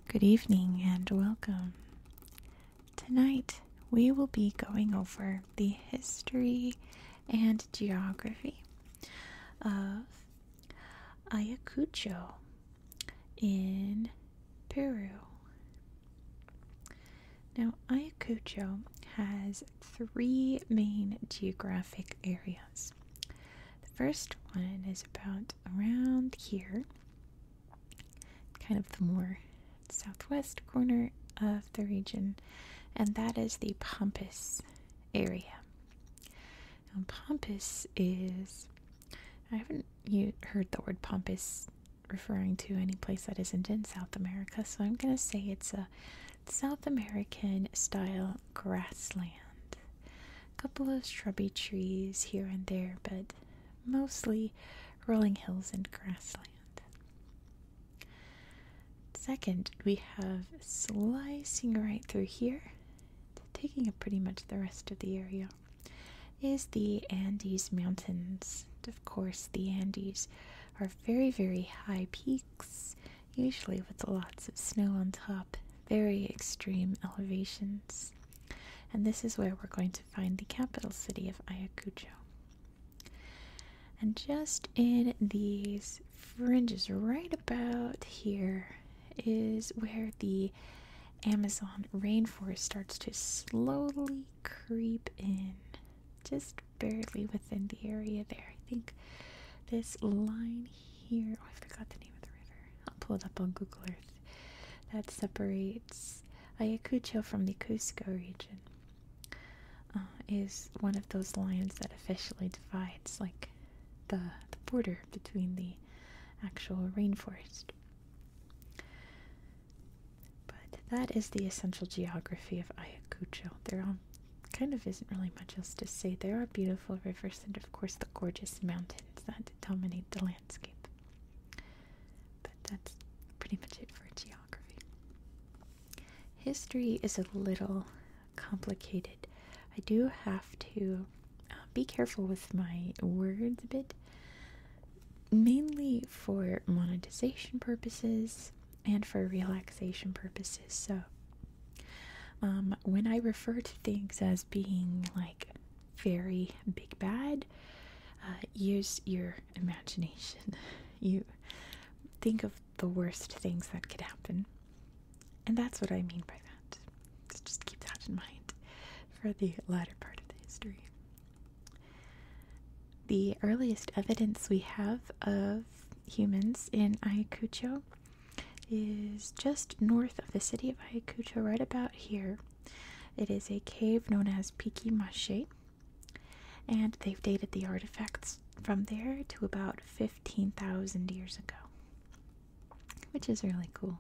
Good evening and welcome. Tonight we will be going over the history and geography of Ayacucho in Peru. Now, Ayacucho has three main geographic areas. The first one is about around here, kind of the more southwest corner of the region, and that is the Pampas area. Now, Pampas is, I haven't heard the word Pampas referring to any place that isn't in South America, so I'm going to say it's a South American style grassland. A couple of shrubby trees here and there, but mostly rolling hills and grassland. Second, we have slicing right through here, taking up pretty much the rest of the area, is the Andes Mountains. Of course, the Andes are very, very high peaks, usually with lots of snow on top, very extreme elevations. And this is where we're going to find the capital city of Ayacucho. And just in these fringes right about here is where the Amazon rainforest starts to slowly creep in, just barely within the area there. I think this line here, oh, I forgot the name of the river. I'll pull it up on Google Earth. That separates Ayacucho from the Cusco region. Is one of those lines that officially divides, like, the border between the actual rainforest. That is the essential geography of Ayacucho. There kind of isn't really much else to say. There are beautiful rivers and, of course, the gorgeous mountains that dominate the landscape. But that's pretty much it for geography. History is a little complicated. I do have to be careful with my words a bit, mainly for monetization purposes and for relaxation purposes. So when I refer to things as being like very big bad, use your imagination. You think of the worst things that could happen, and that's what I mean by that. So just keep that in mind for the latter part of the history. The earliest evidence we have of humans in Ayacucho is just north of the city of Ayacucho, right about here. It is a cave known as Piqui Maché, and they've dated the artifacts from there to about 15,000 years ago, which is really cool.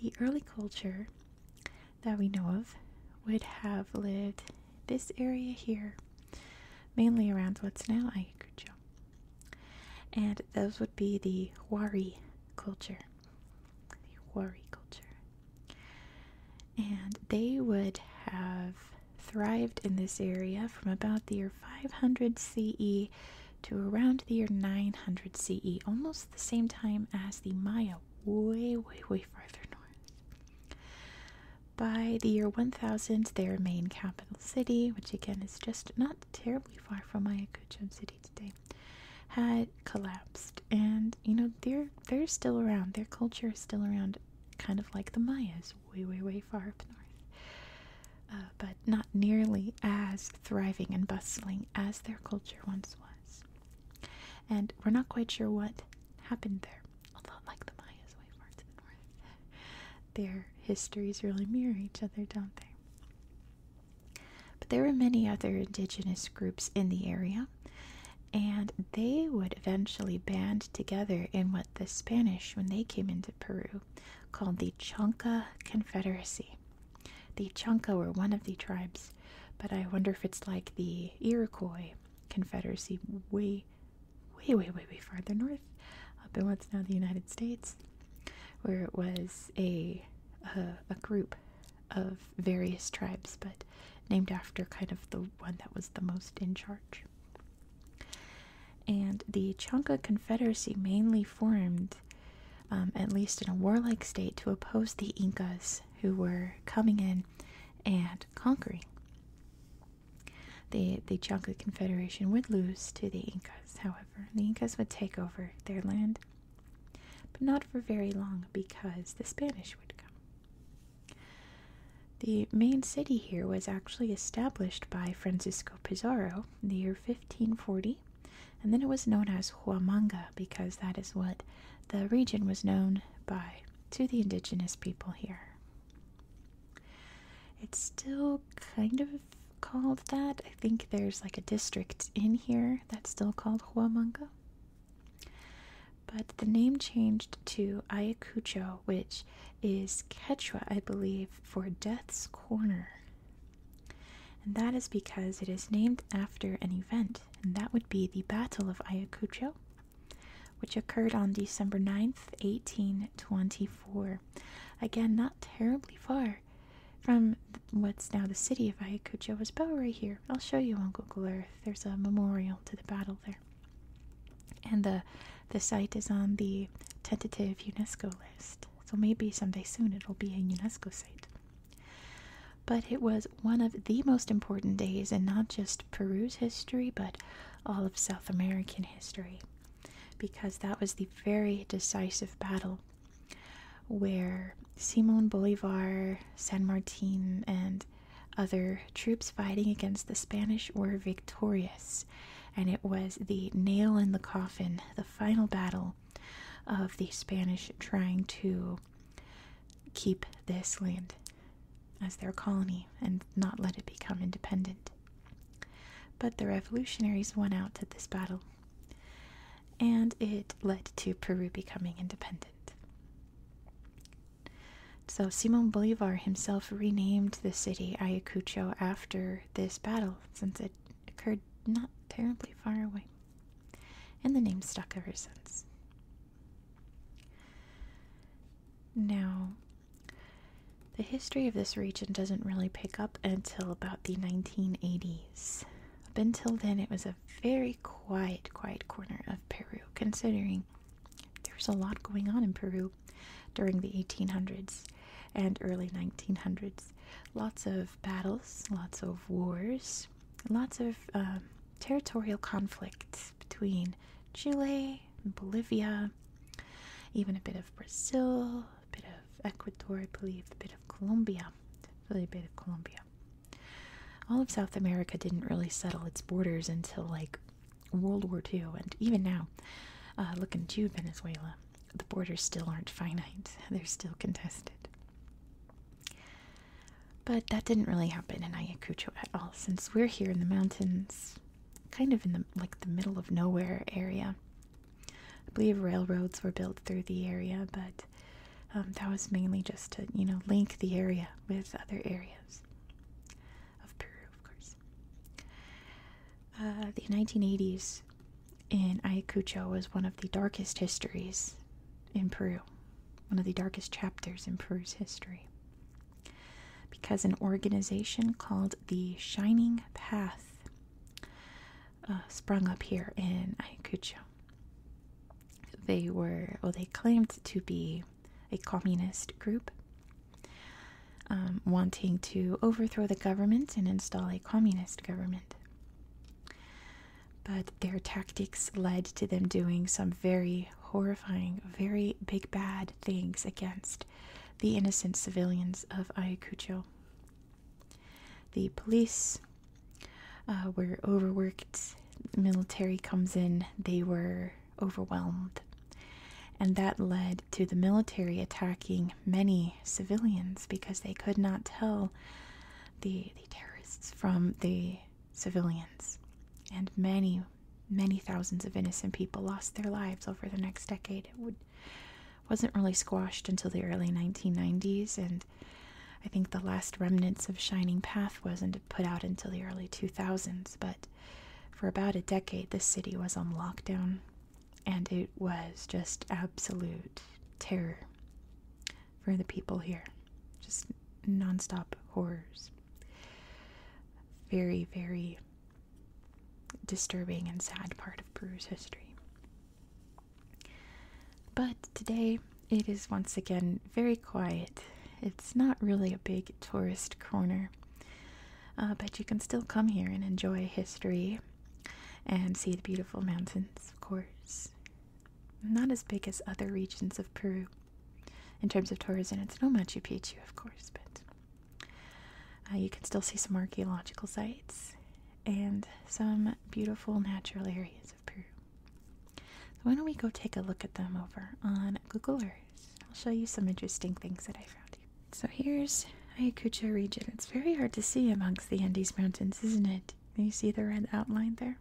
The early culture that we know of would have lived this area here, mainly around what's now Ayacucho, and those would be the Huari culture. And they would have thrived in this area from about the year 500 CE to around the year 900 CE, almost the same time as the Maya, way, way, way farther north. By the year 1000, their main capital city, which again is just not terribly far from Ayacucho City today, had collapsed. And they're still around. Their culture is still around, kind of like the Mayas, way, way, way far up north, but not nearly as thriving and bustling as their culture once was. And we're not quite sure what happened there. A lot like the Mayas, way far to the north. Their histories really mirror each other, don't they? But there were many other indigenous groups in the area, and they would eventually band together in what the Spanish, when they came into Peru, called the Chanca Confederacy. The Chanca were one of the tribes, but I wonder if it's like the Iroquois Confederacy way, way, way, way, way farther north, up in what's now the United States, where it was a group of various tribes, but named after kind of the one that was the most in charge. And the Chanca Confederacy mainly formed at least in a warlike state, to oppose the Incas who were coming in and conquering. The Chalco Confederation would lose to the Incas, however. The Incas would take over their land, but not for very long because the Spanish would come. The main city here was actually established by Francisco Pizarro in the year 1540, and then it was known as Huamanga because that is what the region was known by to the indigenous people here. It's still kind of called that. I think there's like a district in here that's still called Huamanga. But the name changed to Ayacucho, which is Quechua, I believe, for Death's Corner. And that is because it is named after an event, and that would be the Battle of Ayacucho, which occurred on December 9th, 1824. Again, not terribly far from what's now the city of Ayacucho. It was about right here. I'll show you on Google Earth. There's a memorial to the battle there. And the site is on the tentative UNESCO list. So maybe someday soon it'll be a UNESCO site. But it was one of the most important days in not just Peru's history, but all of South American history. Because that was the very decisive battle where Simón Bolívar, San Martín, and other troops fighting against the Spanish were victorious. And it was the nail in the coffin, the final battle of the Spanish trying to keep this land as their colony and not let it become independent. But the revolutionaries won out at this battle, and it led to Peru becoming independent. So Simón Bolívar himself renamed the city Ayacucho after this battle, since it occurred not terribly far away, and the name stuck ever since. Now, the history of this region doesn't really pick up until about the 1980s. Up until then, it was a very quiet corner of Peru, considering there was a lot going on in Peru during the 1800s and early 1900s. Lots of battles, lots of wars, lots of territorial conflict between Chile and Bolivia, even a bit of Brazil, a bit of Ecuador, I believe, a bit of Colombia, really a bit of Colombia. All of South America didn't really settle its borders until like World War II, and even now, look into Venezuela, the borders still aren't finite, they're still contested. But that didn't really happen in Ayacucho at all, since we're here in the mountains, kind of in the middle of nowhere area. I believe railroads were built through the area, but that was mainly just to, link the area with other areas of Peru, of course. The 1980s in Ayacucho was one of the darkest histories in Peru, one of the darkest chapters in Peru's history, because an organization called the Shining Path sprung up here in Ayacucho. They claimed to be a communist group, wanting to overthrow the government and install a communist government. But their tactics led to them doing some very horrifying, very big bad things against the innocent civilians of Ayacucho. The police were overworked. The military comes in, they were overwhelmed. And that led to the military attacking many civilians because they could not tell the terrorists from the civilians. And many, many thousands of innocent people lost their lives over the next decade. It wasn't really squashed until the early 1990s, and I think the last remnants of Shining Path wasn't put out until the early 2000s, but for about a decade this city was on lockdown, and it was just absolute terror for the people here. Just non-stop horrors. Very, very disturbing and sad part of Peru's history. But today, It is once again very quiet. It's not really a big tourist corner, but you can still come here and enjoy history and see the beautiful mountains, of course. Not as big as other regions of Peru in terms of tourism. It's no Machu Picchu, of course, but you can still see some archaeological sites and some beautiful natural areas of Peru. So why don't we go take a look at them over on Google Earth? I'll show you some interesting things that I found here. So here's Ayacucho region. It's very hard to see amongst the Andes Mountains, isn't it? You see the red outline there?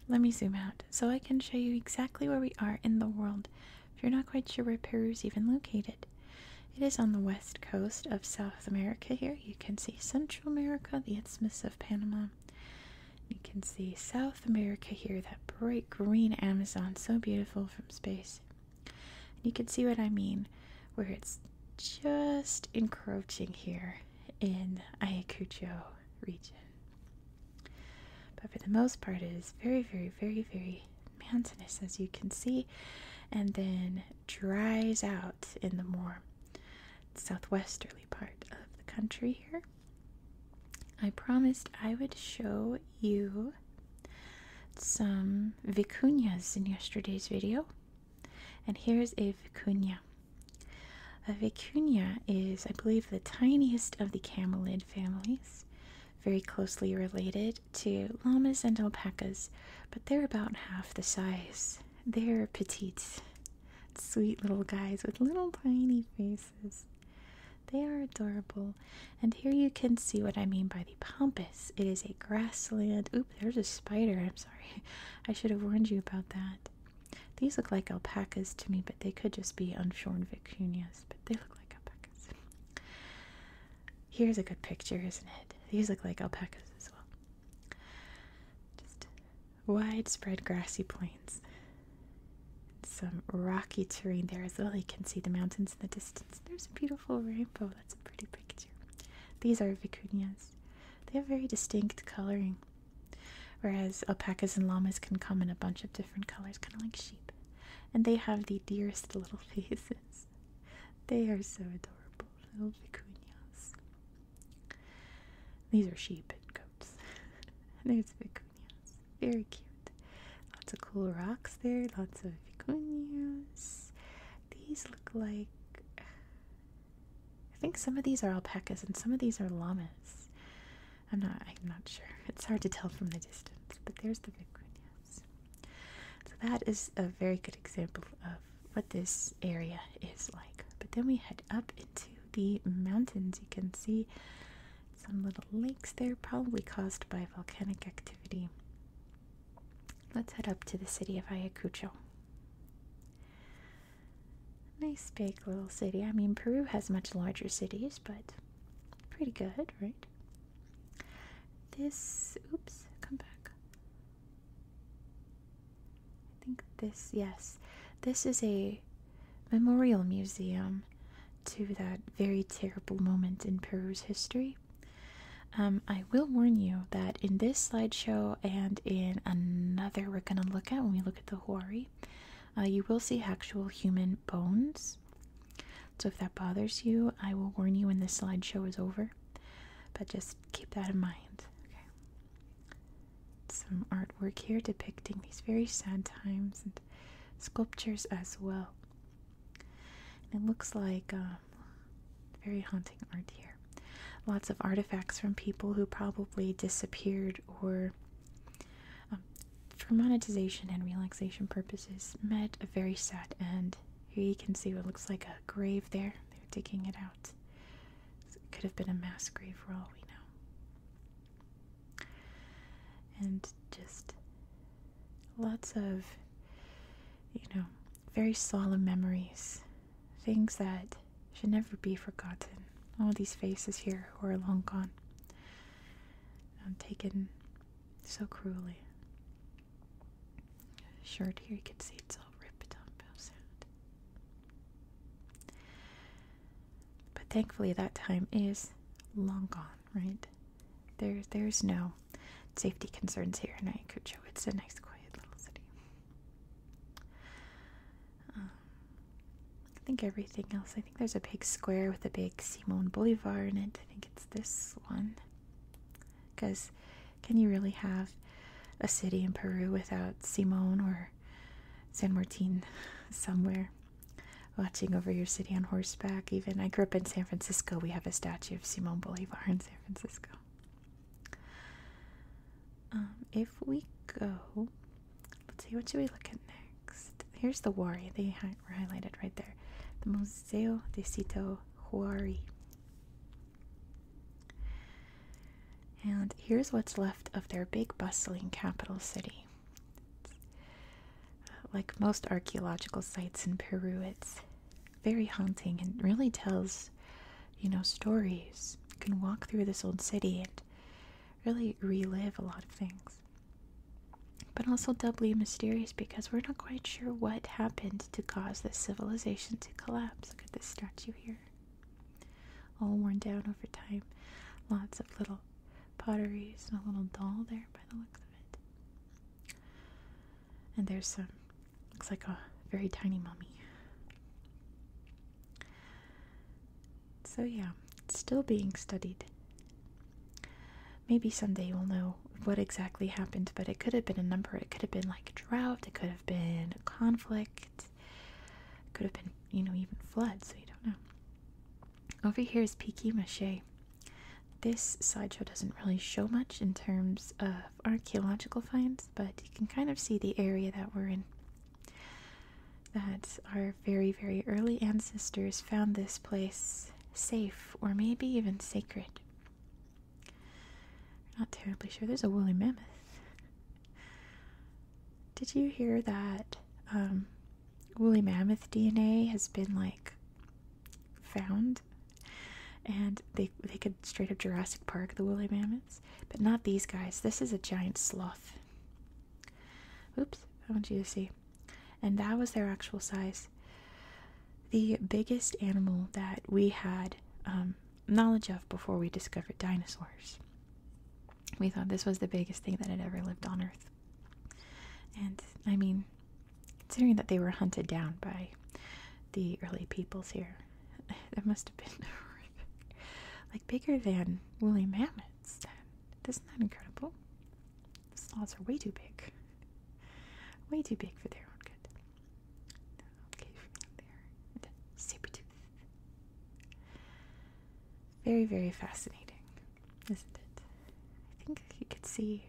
Let me zoom out so I can show you exactly where we are in the world if you're not quite sure where Peru is even located. It is on the west coast of South America here. You can see Central America, the Isthmus of Panama. You can see South America here, that bright green Amazon, so beautiful from space. And you can see what I mean, where it's just encroaching here in Ayacucho region. But for the most part, it is very, very, very, very mountainous, as you can see, and then dries out in the more southwesterly part of the country here. I promised I would show you some vicuñas in yesterday's video, and here's a vicuña. A vicuña is, I believe, the tiniest of the camelid families, very closely related to llamas and alpacas, but they're about half the size. They're petite, sweet little guys with little tiny faces. They are adorable. And here you can see what I mean by the pampas. It is a grassland. Oop, there's a spider. I'm sorry. I should have warned you about that. These look like alpacas to me, but they could just be unshorn vicuñas, but they look like alpacas. Here's a good picture, isn't it? These look like alpacas as well. Just widespread grassy plains. Some rocky terrain there as well. You can see the mountains in the distance. There's a beautiful rainbow. That's a pretty picture. These are vicuñas. They have very distinct coloring, whereas alpacas and llamas can come in a bunch of different colors, kind of like sheep. And they have the dearest little faces. They are so adorable, little vicuñas. These are sheep and goats. There's vicuñas. Very cute. Lots of cool rocks there. Lots of vicuñas. These look like... I think some of these are alpacas and some of these are llamas. I'm not sure. It's hard to tell from the distance, but there's the vicuñas. So that is a very good example of what this area is like. But then we head up into the mountains. You can see some little lakes there, probably caused by volcanic activity. Let's head up to the city of Ayacucho. Nice big little city. I mean, Peru has much larger cities, but pretty good, right? This, oops, come back. I think this, yes. This is a memorial museum to that very terrible moment in Peru's history. I will warn you that in this slideshow and in another we're going to look at when we look at the Huari, you will see actual human bones. So if that bothers you, I will warn you when this slideshow is over. But just keep that in mind. Okay. Some artwork here depicting these very sad times and sculptures as well. And it looks like very haunting art here. Lots of artifacts from people who probably disappeared or for monetization and relaxation purposes met a very sad end. Here you can see what looks like a grave there. They're digging it out. So it could have been a mass grave for all we know. And just lots of, very solemn memories. Things that should never be forgotten. All these faces here who are long gone. Taken so cruelly. Shirt here, you can see it's all ripped up. How sad. But thankfully that time is long gone, right? There's no safety concerns here in Ayacucho. It's a nice quiet little city. think everything else. I think there's a big square with a big Simon Bolivar in it. I think it's this one. Because can you really have a city in Peru without Simon or San Martin somewhere watching over your city on horseback? Even I grew up in San Francisco. We have a statue of Simon Bolivar in San Francisco. If we go, let's see, what should we look at next? Here's the Huari. They were highlighted right there. The Museo de Sito Huari. And here's what's left of their big bustling capital city. Like most archaeological sites in Peru, it's very haunting and really tells, stories. You can walk through this old city and really relive a lot of things. But also doubly mysterious because we're not quite sure what happened to cause this civilization to collapse. Look at this statue here. All worn down over time. Lots of little potteries and a little doll there by the looks of it. And there's some, looks like a very tiny mummy. So yeah, it's still being studied. Maybe someday we'll know what exactly happened, but it could have been a number. It could have been like a drought, it could have been a conflict, it could have been, even floods, so you don't know. Over here is Piqui Maché. This slideshow doesn't really show much in terms of archaeological finds, but you can kind of see the area that we're in. That our very, very early ancestors found this place safe, or maybe even sacred. Not terribly sure. There's a woolly mammoth. Did you hear that woolly mammoth DNA has been found? And they could straight up Jurassic Park the woolly mammoths, but not these guys. This is a giant sloth. Oops, I want you to see. And that was their actual size. The biggest animal that we had knowledge of before we discovered dinosaurs. We thought this was the biggest thing that had ever lived on Earth. And, I mean, considering that they were hunted down by the early peoples here, that must have been horrific. Bigger than woolly mammoths. Isn't that incredible? The sloths are way too big. Way too big for their own good. Okay, there. Saber-tooth. Very, very fascinating, isn't it? I think you could see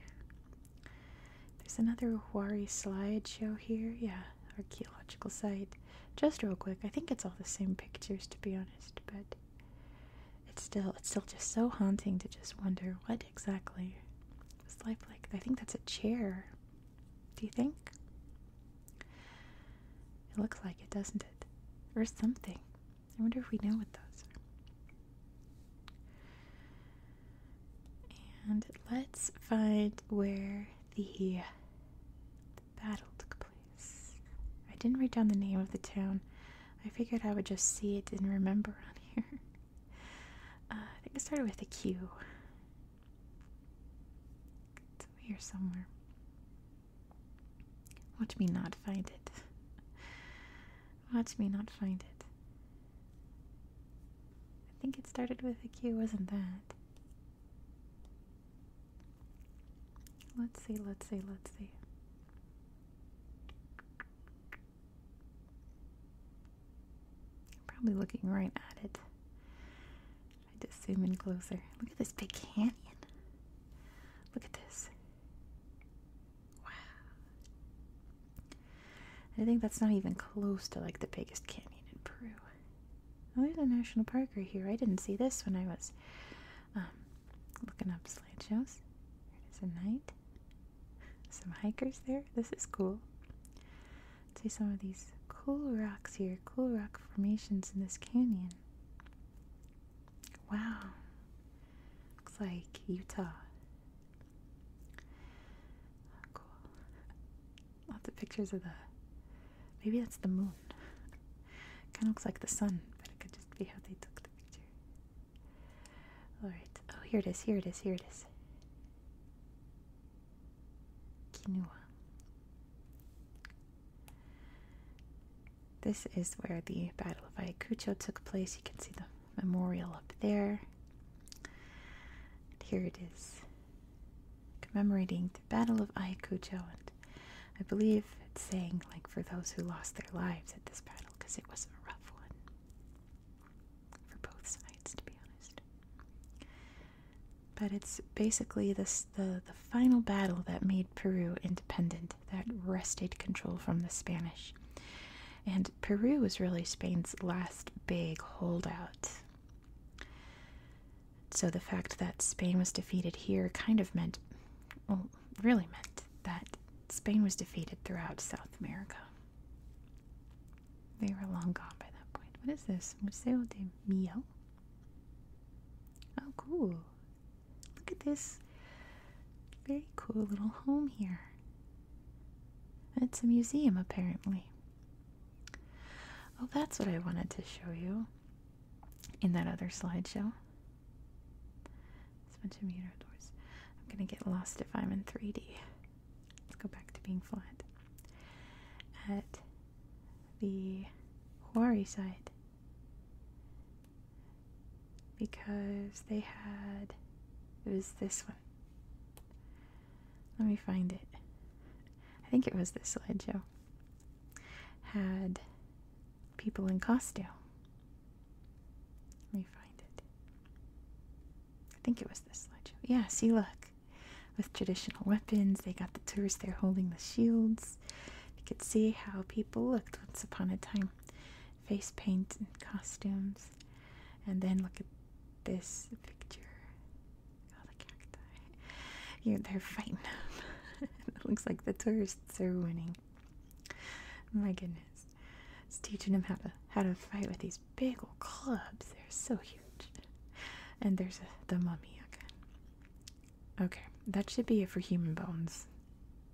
there's another Huari slideshow here. Yeah, archaeological site. Just real quick, I think it's all the same pictures, to be honest, but it's still just so haunting to just wonder what exactly was life like. I think that's a chair. Do you think? It looks like it, doesn't it? Or something. I wonder if we know what those are. And let's find where the battle took place. I didn't write down the name of the town. I figured I would just see it and remember on here. I think it started with a Q. It's over here somewhere. Watch me not find it. Watch me not find it. I think it started with a Q, wasn't that? Let's see. I'm probably looking right at it. I just zoom in closer. Look at this big canyon. Look at this. Wow. I think that's not even close to the biggest canyon in Peru. Oh, there's a national park right here. I didn't see this when I was looking up slideshows. There's a night. Some hikers there. This is cool. See some of these cool rocks here. Cool rock formations in this canyon. Wow. Looks like Utah. Oh, cool. Lots of pictures of maybe that's the moon. Kind of looks like the sun, but it could just be how they took the picture. Alright. Oh, here it is. Quinua. this is where the Battle of Ayacucho took place. You can see the memorial up there. And here it is, commemorating the Battle of Ayacucho. And I believe it's saying, like, for those who lost their lives at this battle, because it was a rough one for both sides, to be honest. But it's basically the final battle that made Peru independent, that wrested control from the Spanish. And Peru was really Spain's last big holdout. So the fact that Spain was defeated here kind of meant, well, really meant that Spain was defeated throughout South America. They were long gone by that point. What is this? Museo de Millo? Oh, cool. Look at this very cool little home here. It's a museum, apparently. Oh, that's what I wanted to show you in that other slideshow. It's a bunch of miradors. I'm going to get lost if I'm in 3D. Let's go back to being flat. At the Huari side, because they had, it was this one. Let me find it. I think it was this slideshow. Had people in costume. Let me find it. I think it was this slideshow. Yeah, see, look. With traditional weapons, they got the tourists there holding the shields. You could see how people looked once upon a time. Face paint and costumes. And then look at this picture. Oh, the cacti. They're fighting them. It looks like the tourists are winning. My goodness. It's teaching them how to fight with these big old clubs. They're so huge. And there's the mummy again. Okay, that should be it for human bones.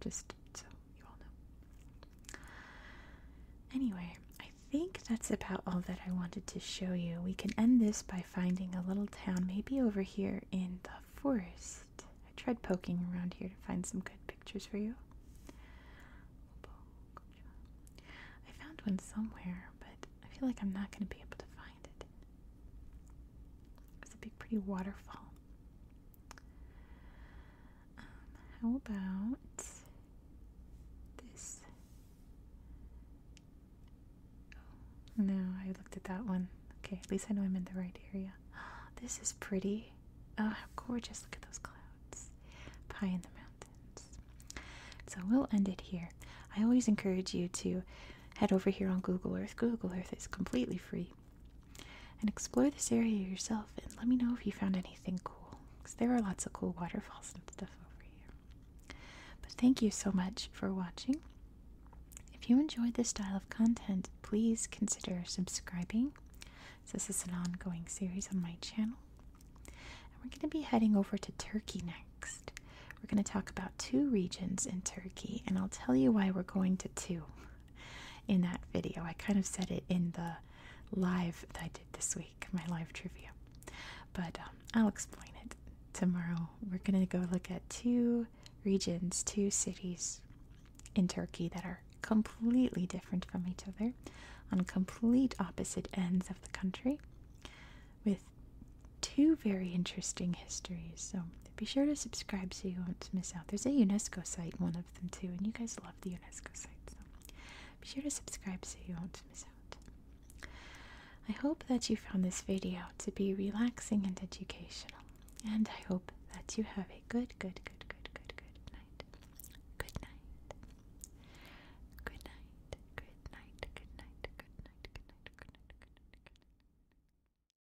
Just so you all know. Anyway, I think that's about all that I wanted to show you. We can end this by finding a little town, maybe over here in the forest. I tried poking around here to find some good pictures for you. I found one somewhere, but I feel like I'm not going to be able to find it. It's a big, pretty waterfall. How about this? Oh, no, I looked at that one. Okay, at least I know I'm in the right area. This is pretty. Oh, how gorgeous. Look at those clouds. High in the mountains. So we'll end it here. I always encourage you to head over here on Google Earth. Google Earth is completely free. And explore this area yourself and let me know if you found anything cool. Because there are lots of cool waterfalls and stuff over here. But thank you so much for watching. If you enjoyed this style of content, please consider subscribing. So this is an ongoing series on my channel. And we're going to be heading over to Turkey next. We're going to talk about 2 regions in Turkey, and I'll tell you why we're going to 2 in that video. I kind of said it in the live that I did this week, my live trivia. But I'll explain it tomorrow. We're going to go look at 2 regions, 2 cities in Turkey that are completely different from each other on complete opposite ends of the country with 2 very interesting histories. So be sure to subscribe so you won't miss out. There's a UNESCO site, one of them too, and you guys love the UNESCO site, so be sure to subscribe so you won't miss out. I hope that you found this video to be relaxing and educational, and I hope that you have a good